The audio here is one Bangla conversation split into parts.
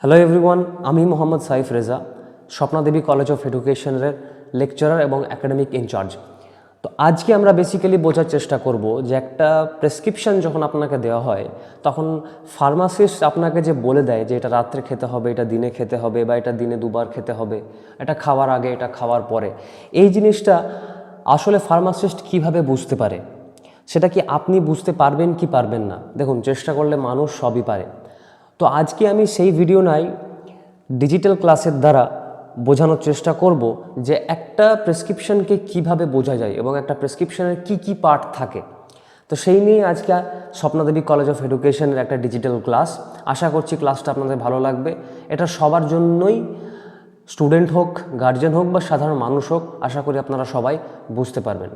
হ্যালো এভরিওয়ান, আমি মোহাম্মদ সাইফ রেজা, স্বপ্নাদেবী কলেজ অফ এডুকেশনের লেকচারার এবং একাডেমিক ইনচার্জ। তো আজকে আমরা বেসিক্যালি বোঝার চেষ্টা করব যে একটা প্রেসক্রিপশন যখন আপনাকে দেওয়া হয় তখন ফার্মাসিস্ট আপনাকে যে বলে দেয় যে এটা রাত্রে খেতে হবে, এটা দিনে খেতে হবে, বা এটা দিনে দুবার খেতে হবে, এটা খাওয়ার আগে, এটা খাওয়ার পরে, এই জিনিসটা আসলে ফার্মাসিস্ট কিভাবে বুঝতে পারে? সেটা কি আপনি বুঝতে পারবেন কি পারবেন না? দেখুন, চেষ্টা করলে মানুষ সবই পারে। তো আজকে আমি সেই ভিডিও নাই ডিজিটাল ক্লাসের দ্বারা বোঝানোর চেষ্টা করব যে একটা প্রেসক্রিপশনকে কিভাবে বোঝা যায় এবং একটা প্রেসক্রিপশনের কি কি পার্ট থাকে। তো সেই নিয়ে আজকে স্বপ্নাদেবী কলেজ অফ এডুকেশনের একটা ডিজিটাল ক্লাস। আশা করছি ক্লাসটা আপনাদের ভালো লাগবে। এটা সবার জন্যই, স্টুডেন্ট হোক, গার্জেন হোক বা সাধারণ মানুষ হোক, আশা করি আপনারা সবাই বুঝতে পারবেন।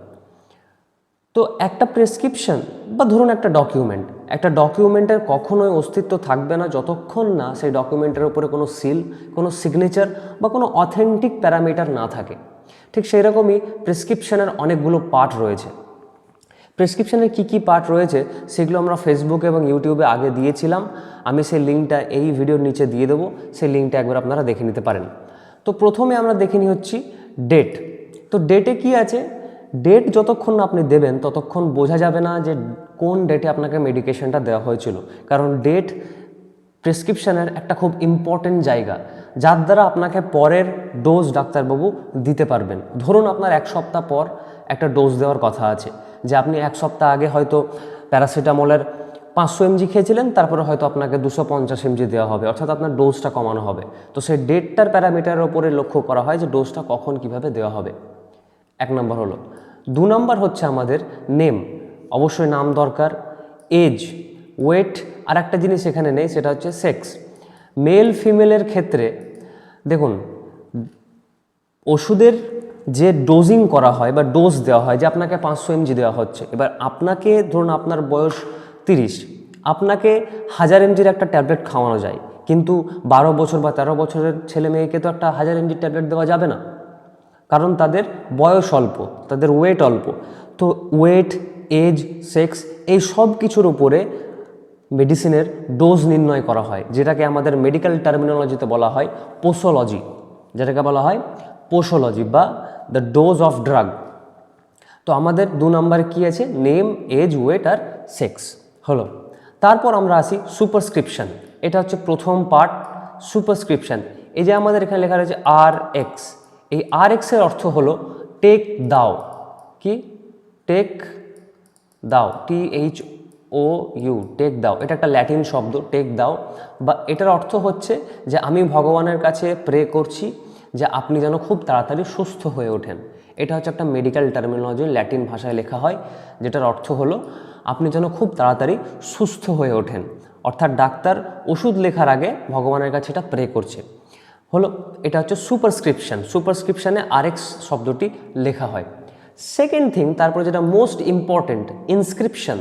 তো একটা প্রেসক্রিপশন বা ধরুন একটা ডকুমেন্টের কখনোই অস্তিত্ব থাকবে না যতক্ষণ না সেই ডকুমেন্টের উপরে কোনো সিল, কোনো সিগনেচার বা কোনো অথেন্টিক প্যারামিটার না থাকে। ঠিক সেই রকমই প্রেসক্রিপশনের অনেকগুলো পার্ট রয়েছে। প্রেসক্রিপশনের কী কী পার্ট রয়েছে সেগুলো আমরা ফেসবুক এবং ইউটিউবে আগে দিয়েছিলাম। আমি সেই লিঙ্কটা এই ভিডিওর নিচে দিয়ে দেবো, সেই লিঙ্কটা একবার আপনারা দেখে নিতে পারেন। তো প্রথমে আমরা দেখে নিই হচ্ছি ডেট। তো ডেটে কি আছে? ডেট যতক্ষণ না আপনি দেবেন ততক্ষণ বোঝা যাবে না যে কোন ডেটে আপনাকে মেডিকেশনটা দেওয়া হয়েছিল, কারণ ডেট প্রেসক্রিপশনের একটা খুব ইম্পর্টেন্ট জায়গা, যার দ্বারা আপনাকে পরের ডোজ ডাক্তারবাবু দিতে পারবেন। ধরুন আপনার এক সপ্তাহ পর একটা ডোজ দেওয়ার কথা আছে, যে আপনি এক সপ্তাহ আগে হয়তো প্যারাসিটামলের 500 mg খেয়েছিলেন, তারপরে হয়তো আপনাকে 250 mg দেওয়া হবে, অর্থাৎ আপনার ডোজটা কমানো হবে। তো সেই ডেটটার প্যারামিটারের উপরে লক্ষ্য করা হয় যে ডোজটা কখন কিভাবে দেওয়া হবে। এক নম্বর হলো। 2 নম্বর হচ্ছে আমাদের নেম। অবশ্যই নাম দরকার। এজ, ওয়েট, আর একটা জিনিস এখানে নেই, সেটা হচ্ছে সেক্স। মেল ফিমেলের ক্ষেত্রে দেখুন, ওষুধের যে ডোজিং করা হয় বা ডোজ দেওয়া হয়, যে আপনাকে 500 mg দেওয়া হচ্ছে, এবার আপনাকে ধরুন আপনার বয়স 30, আপনাকে 1000 mgর একটা ট্যাবলেট খাওয়ানো যায়, কিন্তু 12 বছর বা 13 বছরের ছেলে মেয়েকে তো একটা 1000 mg ট্যাবলেট দেওয়া যাবে না, কারণ তাদের বয়স অল্প, তাদের ওয়েট অল্প। তো ওয়েট, এজ, সেক্স, এই সব কিছুর উপরে মেডিসিনের ডোজ নির্ণয় করা হয়, যেটাকে আমাদের মেডিকেল টার্মিনোলজিতে বলা হয় পোসোলজি, যেটাকে বলা হয় পোসোলজি বা দ্য ডোজ অফ ড্রাগ। তো আমাদের 2 নম্বরে কী আছে? নেম, এজ, ওয়েট আর সেক্স হলো। তারপর আমরা আসি সুপারস্ক্রিপশন। এটা হচ্ছে প্রথম পার্ট, সুপারস্ক্রিপশন। এই যে আমাদের এখানে লেখা রয়েছে RX, এই RX এর অর্থ হলো টেক দাও। কি? টেক দাও, THOU, টেক দাও। এটা একটা ল্যাটিন শব্দ, টেক দাও, বা এটার অর্থ হচ্ছে যে আমি ভগবানের কাছে প্রে করছি যে আপনি যেন খুব তাড়াতাড়ি সুস্থ হয়ে ওঠেন। এটা হচ্ছে একটা মেডিকেল টার্মিনোলজি, ল্যাটিন ভাষায় লেখা হয়, যেটার অর্থ হলো আপনি যেন খুব তাড়াতাড়ি সুস্থ হয়ে ওঠেন। অর্থাৎ ডাক্তার ওষুধ লেখার আগে ভগবানের কাছে এটা প্রে করছে হলো। এটা হচ্ছে সুপারস্ক্রিপশন। সুপারস্ক্রিপশনে RX শব্দটি লেখা হয়। সেকেন্ড থিং, তারপরে যেটা মোস্ট ইম্পর্টেন্ট, ইনস্ক্রিপশন।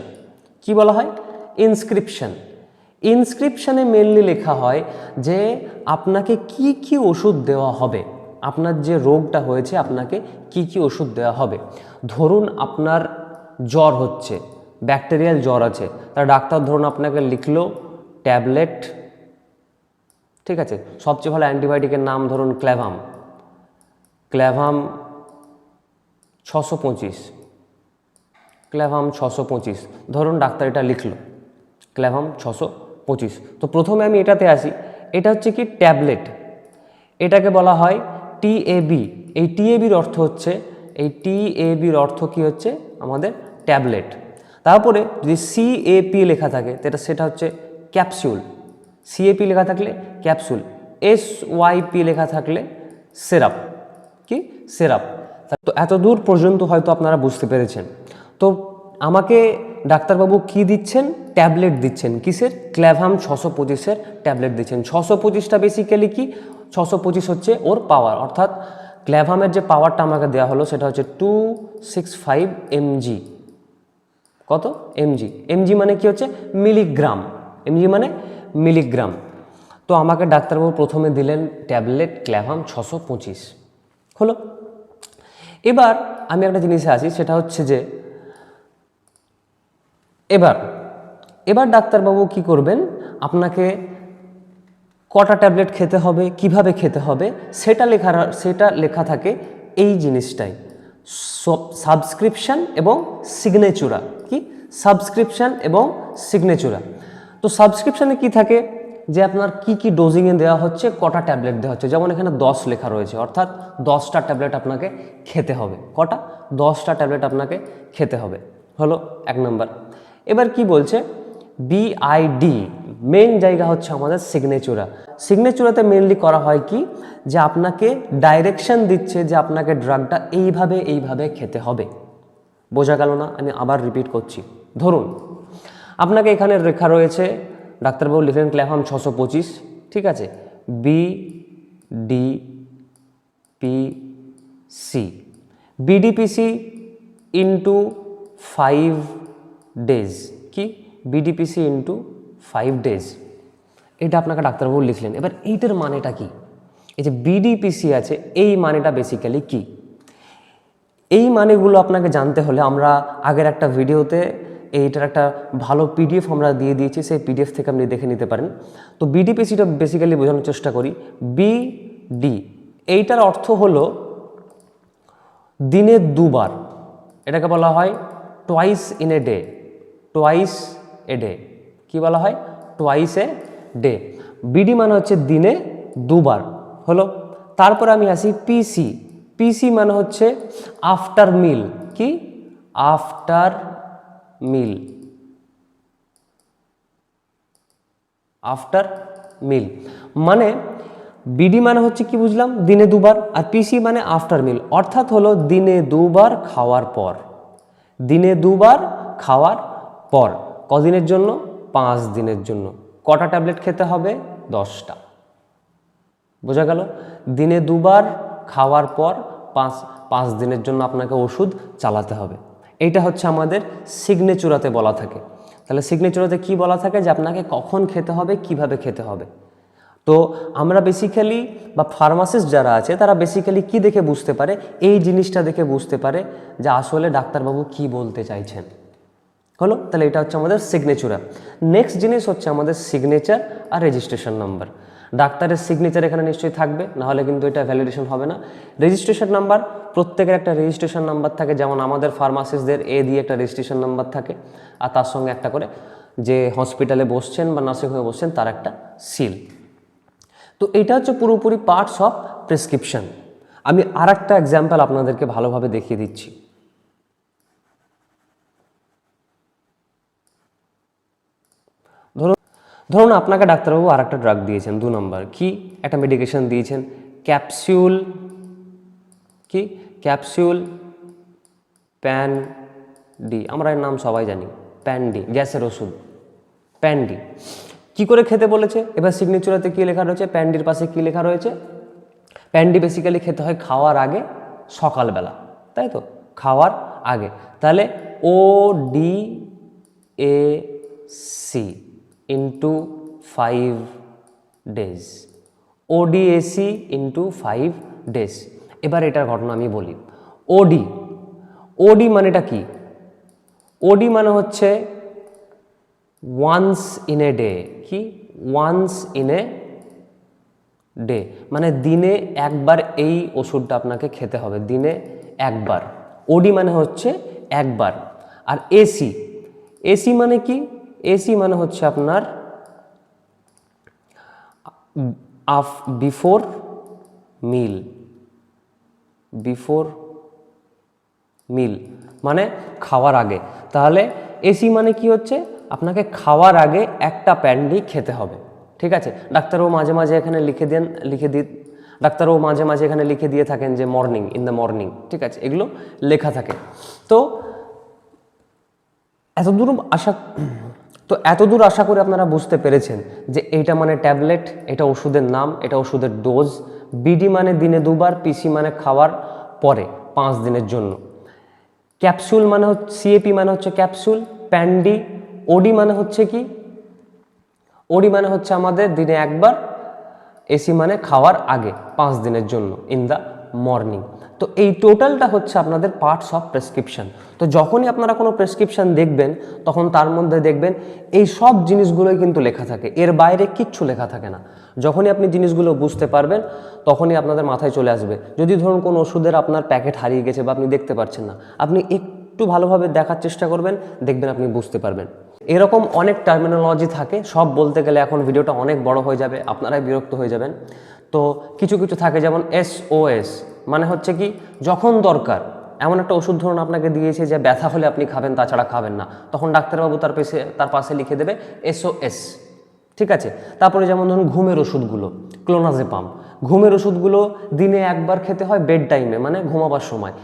কি বলা হয়? ইনস্ক্রিপশন। ইনস্ক্রিপশনে মেনলি লেখা হয় যে আপনাকে কি কি ওষুধ দেওয়া হবে, আপনার যে রোগটা হয়েছে আপনাকে কি কি ওষুধ দেওয়া হবে। ধরুন আপনার জ্বর হচ্ছে, ব্যাকটেরিয়াল জ্বর আছে, তার ডাক্তার ধরুন আপনাকে লিখলো ট্যাবলেট, ঠিক আছে, সবচেয়ে ভালো অ্যান্টিবায়োটিকের নাম ধরুন ক্ল্যাভাম 625, ক্ল্যাভাম 625, ধরুন ডাক্তার এটা লিখলো ক্ল্যাভাম 625। তো প্রথমে আমি এটাতে আসি। এটা হচ্ছে কি? ট্যাবলেট। এটাকে বলা হয় TAB। এই TABর অর্থ হচ্ছে, এই TABর অর্থ কি হচ্ছে? আমাদের ট্যাবলেট। তারপরে যদি CAP লেখা থাকে সেটা হচ্ছে ক্যাপসুল। CAP লেখা থাকলে ক্যাপসুল, SYP লেখা থাকলে সিরাপ। কি? সিরাপ। তো এত দূর পর্যন্ত হয়তো আপনারা বুঝতে পেরেছেন। তো আমাকে ডাক্তারবাবু কি দিচ্ছেন? ট্যাবলেট দিচ্ছেন। কিসের? ক্ল্যাভাম 625-এর ট্যাবলেট দিচ্ছেন। 625টা বেসিক্যালি কি? 625 হচ্ছে ওর পাওয়ার, অর্থাৎ ক্ল্যাভামের যে পাওয়ারটা আমাকে দেওয়া হলো সেটা হচ্ছে 265 mg। কত? mg। mg মানে কি হচ্ছে? মিলিগ্রাম। mg মানে মিলিগ্রাম। তো আমাকে ডাক্তারবাবু প্রথমে দিলেন ট্যাবলেট ক্ল্যাভাম 625 হলো। এবার আমি একটা জিনিসে আসি, সেটা হচ্ছে যে এবার ডাক্তারবাবু কি করবেন? আপনাকে কটা ট্যাবলেট খেতে হবে, কিভাবে খেতে হবে, সেটা লেখা থাকে এই জিনিসটাই, সাবস্ক্রিপশন এবং সিগনেচুরা। কি সাবস্ক্রিপশন এবং সিগনেচুরা? তো সাবস্ক্রিপশনে কি থাকে, যে আপনার কি কি ডোজিংয়ে দেওয়া হচ্ছে, কটা ট্যাবলেট দেওয়া হচ্ছে। যেমন এখানে 10 লেখা রয়েছে, অর্থাৎ 10টা ট্যাবলেট আপনাকে খেতে হবে। কটা? 10টা ট্যাবলেট আপনাকে খেতে হবে, হলো 1 নম্বর। এবার কি বলছে, বিআইডি, মেন জায়গা হচ্ছে আমাদের সিগনেচুরা। সিগনেচুরাতে মেনলি করা হয় কি, যে আপনাকে ডাইরেকশন দিচ্ছে যে আপনাকে ড্রাগটা এইভাবে খেতে হবে। বোঝা গেল না? আমি আবার রিপিট করছি। ধরুন আপনাকে এখানে লেখা রয়েছে, ডাক্তারবাবু লিখলেন ক্ল্যাভাম 625, ঠিক আছে, বিডিপিসি, বিডিপিসি ইন্টু 5 ডেজ। কি বিডিপিসি ইন্টু 5 ডেজ, এটা আপনাকে ডাক্তারবাবু লিখলেন। এবার এইটার মানেটা কি? এই যে বিডিপিসি আছে, এই মানেটা বেসিক্যালি কি? এই মানেগুলো আপনাকে জানতে হলে আমরা আগের একটা ভিডিওতে এইটার একটা ভালো পিডিএফ আমরা দিয়ে দিয়েছি, সেই পিডিএফ থেকে আপনি দেখে নিতে পারেন। তো বিডিপিসিটা বেসিক্যালি বোঝানোর চেষ্টা করি। বিডি, এইটার অর্থ হলো দিনে 2 বার, এটাকে বলা হয় twice in a day. Twice a day, কী বলা হয়? Twice a day. বিডি মানে হচ্ছে দিনে 2 বার, হলো। তারপরে আমি আসি পিসি। পিসি মানে হচ্ছে আফটার মিল। কি আফটার মিল, আফটার মিল মানে বিডি মানে হচ্ছে কি বুঝলাম, দিনে 2 বার, আর পিসি মানে আফটার মিল, অর্থাৎ হলো দিনে 2 বার খাওয়ার পর। দিনে 2 বার খাওয়ার পর কদিনের জন্য? 5 দিনের জন্য। কটা ট্যাবলেট খেতে হবে? 10টা। বোঝা গেল? দিনে 2 বার খাওয়ার পর 5 দিনের জন্য আপনাকে ওষুধ চালাতে হবে। এইটা হচ্ছে আমাদের সিগনেচুরাতে বলা থাকে। তাহলে সিগনেচুরাতে কি বলা থাকে, যে আপনাকে কখন খেতে হবে, কিভাবে খেতে হবে। তো আমরা বেসিক্যালি, বা ফার্মাসিস্ট যারা আছে তারা বেসিক্যালি কি দেখে বুঝতে পারে, এই জিনিসটা দেখে বুঝতে পারে যে আসলে ডাক্তারবাবু কি বলতে চাইছেন, হলো। তাহলে এটা হচ্ছে আমাদের সিগনেচুরা। নেক্সট জিনিস হচ্ছে আমাদের সিগনেচার আর রেজিস্ট্রেশন নাম্বার। ডাক্তারের সিগনেচার এখানে নিশ্চয়ই থাকবে, নাহলে কিন্তু এটা ভ্যালিডেশন হবে না। রেজিস্ট্রেশন নাম্বার, প্রত্যেকের একটা রেজিস্ট্রেশন নাম্বার থাকে, যেমন আমাদের ফার্মাসিস্টদের এ দিয়ে একটা রেজিস্ট্রেশন নাম্বার থাকে, আর তার সঙ্গে একটা করে যে হসপিটালে বসছেন বা নার্সিংহোমে বসছেন তার একটা সিল। তো এটা হচ্ছে পুরোপুরি পার্টস অফ প্রেসক্রিপশন। আমি আর একটা এক্সাম্পল আপনাদেরকে ভালোভাবে দেখিয়ে দিচ্ছি। ধরুন আপনাকে ডাক্তারবাবু আর একটা ড্রাগ দিয়েছেন, 2 নম্বর, কি একটা মেডিকেশন দিয়েছেন, ক্যাপসিউল। কি ক্যাপসিউল প্যান ডি, আমরা এর নাম সবাই জানি, প্যান ডি, গ্যাসের ওষুধ, প্যান ডি। কী করে খেতে বলেছে? এবার সিগনেচারে কি লেখা রয়েছে, প্যান ডির পাশে কি লেখা রয়েছে? প্যান ডি বেসিক্যালি খেতে হয় খাওয়ার আগে, সকালবেলা, তাই তো, খাওয়ার আগে। তাহলে O D A C into 5 days, ODAC into 5 days. এবার এটার ঘটনা আমি বলি। ওডি, ওডি মানেটা কি? ওডি মানে হচ্ছে ওয়ান্স ইন এ ডে। কি ওয়ান্স ইন এ ডে মানে দিনে একবার এই ওষুধটা আপনাকে খেতে হবে, দিনে একবার। ওডি মানে হচ্ছে একবার। আর এসি, এসি মানে কি? এসি মানে হচ্ছে আপনার বিফোর মিল। বিফোর মিল মানে খাওয়ার আগে। তাহলে এসি মানে কি হচ্ছে, আপনাকে খাওয়ার আগে একটা প্যান্ডি খেতে হবে, ঠিক আছে। ডাক্তারবাবু মাঝে মাঝে এখানে ডাক্তারবাবু মাঝে মাঝে এখানে লিখে দিয়ে থাকেন যে মর্নিং, ইন দ্য মর্নিং, ঠিক আছে, এগুলো লেখা থাকে। তো এতদূর আশা করে আপনারা বুঝতে পেরেছেন যে এইটা মানে ট্যাবলেট, এটা ওষুধের নাম, এটা ওষুধের ডোজ। বিডি মানে দিনে 2 বার, পিসি মানে খাওয়ার পরে 5 দিনের জন্য। ক্যাপসুল মানে হচ্ছে, সিএপি মানে হচ্ছে ক্যাপসুল, প্যান্ডি। ওডি মানে হচ্ছে কি? ওডি মানে হচ্ছে আমাদের দিনে একবার, এসি মানে খাওয়ার আগে 5 দিনের জন্য, ইন দ্য মর্নিং। তো এই টোটালটা হচ্ছে আপনাদের পার্টস অফ প্রেসক্রিপশন। তো যখনই আপনারা কোনো প্রেসক্রিপশন দেখবেন তখন তার মধ্যে দেখবেন এই সব জিনিসগুলোই কিন্তু লেখা থাকে, এর বাইরে কিচ্ছু লেখা থাকে না। যখনই আপনি জিনিসগুলো বুঝতে পারবেন তখনই আপনাদের মাথায় চলে আসবে। যদি ধরুন কোনো ওষুধের আপনার প্যাকেট হারিয়ে গেছে বা আপনি দেখতে পাচ্ছেন না, আপনি একটু ভালোভাবে দেখার চেষ্টা করবেন, দেখবেন আপনি বুঝতে পারবেন। এরকম অনেক টার্মিনোলজি থাকে, সব বলতে গেলে এখন ভিডিওটা অনেক বড় হয়ে যাবে, আপনারাই বিরক্ত হয়ে যাবেন। তো কিছু কিছু থাকে, যেমন SOS মানে হচ্ছে কি যখন দরকার। এমন একটা ওষুধ ধরুন আপনাকে দিয়েছে যে ব্যথা হলে আপনি খাবেন, তাছাড়া খাবেন না, তখন ডাক্তারবাবু তার পাশে লিখে দেবে SOS, ঠিক আছে। তারপরে যেমন ধরুন ঘুমের ওষুধগুলো, ক্লোনাজেপাম, ঘুমের ওষুধগুলো দিনে একবার খেতে হয় বেড টাইমে, মানে ঘুমাবার সময়।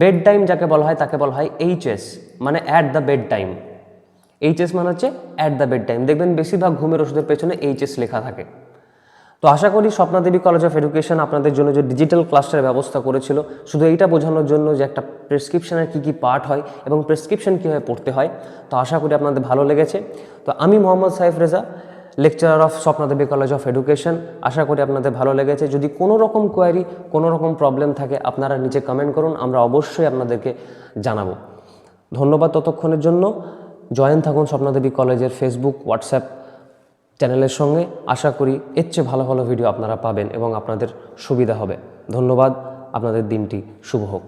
বেড টাইম যাকে বলা হয় তাকে বলা হয় HS, মানে at the bed time. HS মানে হচ্ছে অ্যাট দ্য বেড টাইম। দেখবেন বেশিরভাগ ঘুমের ওষুধের পেছনে HS লেখা থাকে। তো আশা করি স্বপ্নাদেবী কলেজ অফ এডুকেশন আপনাদের জন্য যে ডিজিটাল ক্লাসের ব্যবস্থা করেছিল, শুধু এইটা বোঝানোর জন্য যে একটা প্রেসক্রিপশনের কী কী পার্ট হয় এবং প্রেসক্রিপশন কীভাবে পড়তে হয়, তো আশা করি আপনাদের ভালো লেগেছে। তো আমি Mohammad Saif Reza, lecturer of Swapnadevi college of education. আশা করি আপনাদের ভালো লেগেছে। যদি কোনো রকম কোয়ারি, কোনো রকম প্রবলেম থাকে, আপনারা নিচে কমেন্ট করুন, আমরা অবশ্যই আপনাদেরকে জানাবো। ধন্যবাদ ততক্ষণের জন্য। জয়েন থাকুন স্বপ্নাদেবী কলেজের ফেসবুক, হোয়াটসঅ্যাপ চ্যানেলের সঙ্গে। আশা করি এর চেয়ে ভালো ভালো ভিডিও আপনারা পাবেন এবং আপনাদের সুবিধা হবে। ধন্যবাদ, আপনাদের দিনটি শুভ হোক।